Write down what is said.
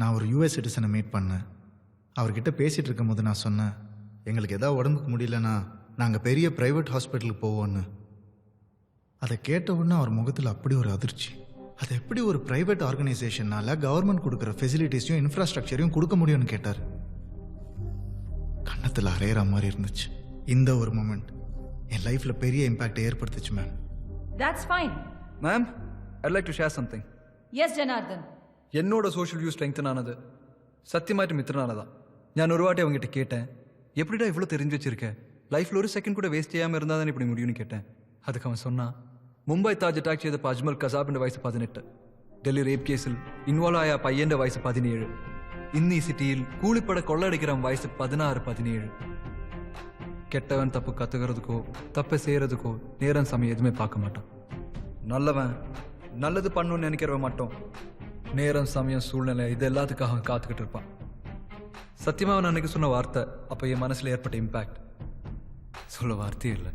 நான் ஒரு US சிட்டிசனை meet பண்ணேன். அவர்கிட்ட பேசிகிட்டு இருக்கும்போது நான் சொன்னேன், எங்களுக்கு எதாவது உடம்புக்கு முடியலன்னா நாங்கள் பெரிய ப்ரைவேட் ஹாஸ்பிட்டலுக்கு போவோன்னு. அதை கேட்ட உடனே அவர் முகத்தில் அப்படி ஒரு அதிர்ச்சி. அது எப்படி ஒரு ப்ரைவேட் ஆர்கனைசேஷனால் கவர்மெண்ட் கொடுக்குற ஃபெசிலிட்டிஸையும் இன்ஃப்ராஸ்ட்ரக்சரையும் கொடுக்க முடியும்னு கேட்டார். கன்னத்தில் அரையிற மாதிரி இருந்துச்சு. இந்த ஒரு மூமெண்ட் என் லைஃப்பில் பெரிய இம்பேக்டை ஏற்படுத்துச்சு ma'am. That's fine. Ma'am, I'd like to share something. Yes, Janardhan. என்னோட சோஷியல் வியூ ஸ்ட்ரெங்தன் ஆனது சத்தியமாയിട്ട് மித்திரனால தான். ഞാൻ ഒരു வாட்டி அவங்ககிட்ட கேட்டேன், எப்படிடா இவ்வளோ தெரிஞ்சு வச்சிருக்கேன், லைஃப்பில் ஒரு செகண்ட் கூட வேஸ்ட் ചെയ്യാமல் இருந்தால் தான் இப்படி முடியும்னு கேட்டேன். அதுக்கு அவன் சொன்னான், മുംബൈ താജ് അറ്റാക്ക് ചെയ്ത അജ്മൽ കസാബിൻ്റെ വയസ്സ് 18, ഡൽഹി റേപ്പ് കേസിൽ ഇൻവോൾവ് ആയ പയ്യൻ്റെ വയസ്സ് 17, ഇന്ന് ഈ സിറ്റിയിൽ കൂളിപ്പട കൊള്ളയടിக்கிறவன் வயசு 16, 17. கெட்டவன் தப்பு கற்றுக்கிறதுக்கோ தப்பை செய்கிறதுக்கோ நேரம் சமயம் எதுவுமே பார்க்க மாட்டான். நல்லவன் நல்லது பண்ணணும்னு நினைக்கிறவன் மட்டும் நேரம் சமயம் சூழ்நிலை இது எல்லாத்துக்காக அவன் காத்துக்கிட்டு இருப்பான். சத்தியமாக அவன் அன்னைக்கு சொன்ன வார்த்தை அப்போ என் மனசில் ஏற்பட்ட இம்பேக்ட் சொல்ல வார்த்தையே இல்லை.